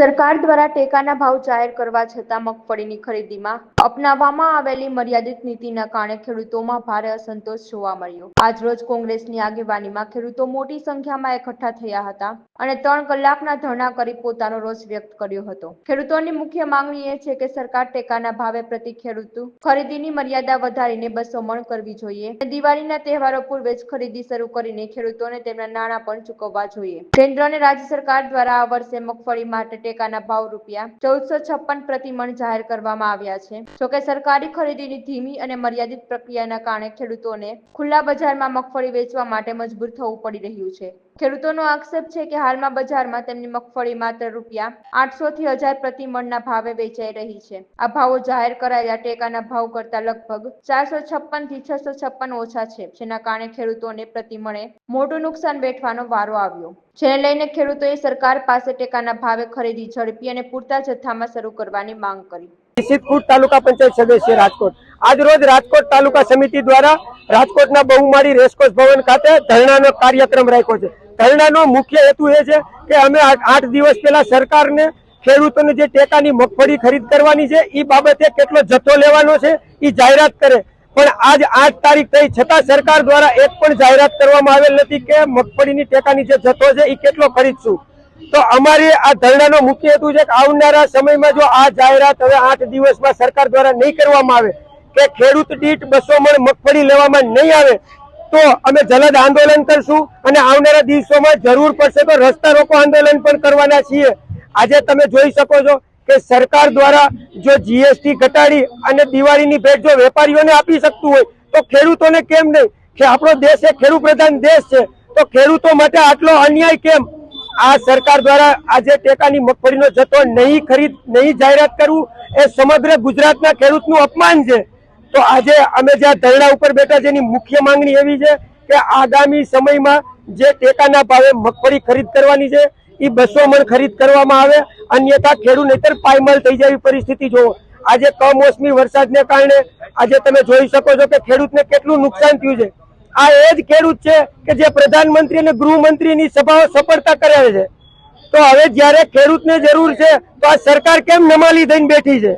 સરકાર દ્વારા ટેકાના ભાવ જાહેર કરવા છતાં મગફળીની ખરીદીમાં અપનાવવામાં આવેલી મર્યાદિત નીતિના કારણે ખેડૂતોમાં ભારે અસંતોષ જોવા મળ્યો। આજરોજ કોંગ્રેસની આગેવાનીમાં ખેડૂતો મોટી સંખ્યામાં એકઠા થયા હતા અને 3 કલાકના ધરણા કરી પોતાનો રોષ વ્યક્ત કર્યો હતો। ખેડૂતોની મુખ્ય માંગણી એ છે કે સરકાર ટેકાના ભાવે પ્રતિ ખેડૂત ખરીદીની મર્યાદા વધારીને 200 મણ કરવી જોઈએ અને દિવાળીના તહેવારો પૂર્વે જ ખરીદી શરૂ કરીને ખેડૂતોને તેમના નાણાં પણ ચૂકવવા જોઈએ। કેન્દ્ર અને રાજ્ય સરકાર દ્વારા આ વર્ષે મગફળી માટે ટેકાના ભાવ ₹1456 પ્રતિ મણ જાહેર કરવામાં આવ્યા છે। જોકે સરકારી ખરીદીની ધીમી અને મર્યાદિત પ્રક્રિયાના કારણે ખેડૂતોને ખુલ્લા બજારમાં મગફળી વેચવા માટે મજબૂર થવું પડી રહ્યું છે। ખેડૂતોનો આક્ષેપ છે કે હાલમાં બજારમાં તેમની મગફળી માત્ર ₹800 થી 1000 પ્રતિ મણના ભાવે વેચાઈ રહી છે। આ ભાવો જાહેર કરાયેલા ટેકાના ભાવ કરતાં લગભગ 456 થી 656 ઓછા છે, જેના કારણે ખેડૂતોને પ્રતિ મણે મોટું નુકસાન વેઠવાનો વારો આવ્યો। જેને લઈને ખેડૂતોએ સરકાર પાસે ટેકાના ભાવે ખરીદી ઝડપી અને પૂરતા જથ્થામાં શરૂ કરવાની માંગ કરી। સિદ્ધપુર તાલુકા પંચાયત સદસ્ય રાજકોટ આજરોજ રાજકોટ તાલુકા સમિતિ દ્વારા રાજકોટના બહુમાળી રેસકોર્સ ભવન ખાતે ધરણાનો કાર્યક્રમ રાખ્યો છે। ધરણાનો મુખ્ય હેતુ એ છે કે અમે 8 દિવસ પહેલા સરકારને ખેડૂતોને જે ટેકાની મગફળી ખરીદ કરવાની છે એ બાબતે કેટલો જથ્થો લેવાનો છે એ જાહેરાત કરે, પણ આજ 8 તારીખ થઈ છતાં સરકાર દ્વારા એક પણ જાહેરાત કરવામાં આવેલ નથી કે મગફળીની ટેકાની જે જથ્થો છે એ કેટલો ખરીદશું। તો અમારી આ ધરણાનો મુખ્ય હેતુ છે કે આવનારા સમયમાં જો આ જાહેરાત હવે 8 દિવસમાં સરકાર દ્વારા નહીં કરવામાં આવે કે ખેડૂત દીઠ 200 મણ મગફળી લેવામાં નહીં આવે તો અમે જલદ આંદોલન કરશું અને આવનારા દિવસોમાં જરૂર પડશે તો રસ્તા રોકો આંદોલન પણ કરવાના છીએ। આજે તમે જોઈ શકો છો કે સરકાર દ્વારા જો જીએસટી ઘટાડી અને દિવાળીની ભેટ જો વેપારીઓને આપી શકતું હોય તો ખેડૂતોને કેમ નહીં? કે આપણો દેશ એ ખેડૂત પ્રધાન દેશ છે, તો ખેડૂતો માટે આટલો અન્યાય કેમ? આ સરકાર દ્વારા આજે ટેકાની મગફળીનો જથ્થો નહીં જાહેરાત કરવું એ સમગ્ર ગુજરાતના ખેડૂતનું અપમાન છે। તો આજે અમે જ્યાં ધરણા ઉપર બેઠા છે એની મુખ્ય માંગણી એવી છે કે આગામી સમયમાં જે ટેકાના ભાવે મગફળી ખરીદ કરવાની છે એ 200 મણ ખરીદ કરવામાં આવે, અન્યથા ખેડૂત નહીતર પાયમાલ થઈ જાય પરિસ્થિતિ જોવો। આજે કમોસમી વરસાદને કારણે આજે તમે જોઈ શકો છો કે ખેડૂતને કેટલું નુકસાન થયું છે। આ એ જ ખેડૂત છે કે જે પ્રધાનમંત્રી અને ગૃહમંત્રીની સભાઓ સફળતા કરાવે છે। તો હવે જ્યારે ખેડૂતને જરૂર છે તો આ સરકાર કેમ નમાલી થઈને બેઠી છે?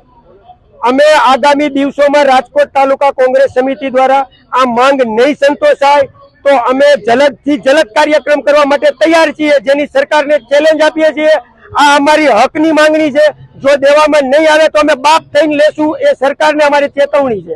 અમે આગામી દિવસોમાં રાજકોટ તાલુકા કોંગ્રેસ સમિતિ દ્વારા આ માંગ નહીં સંતોષાય તો અમે જલદથી જલદ કાર્યક્રમ કરવા માટે તૈયાર છીએ, જેની સરકારને ચેલેન્જ આપીએ છીએ। આ અમારી હકની માંગણી છે, જો દેવામાં નહીં આવે તો અમે બાપ થઈને લેશું, એ સરકારને અમારી ચેતવણી છે।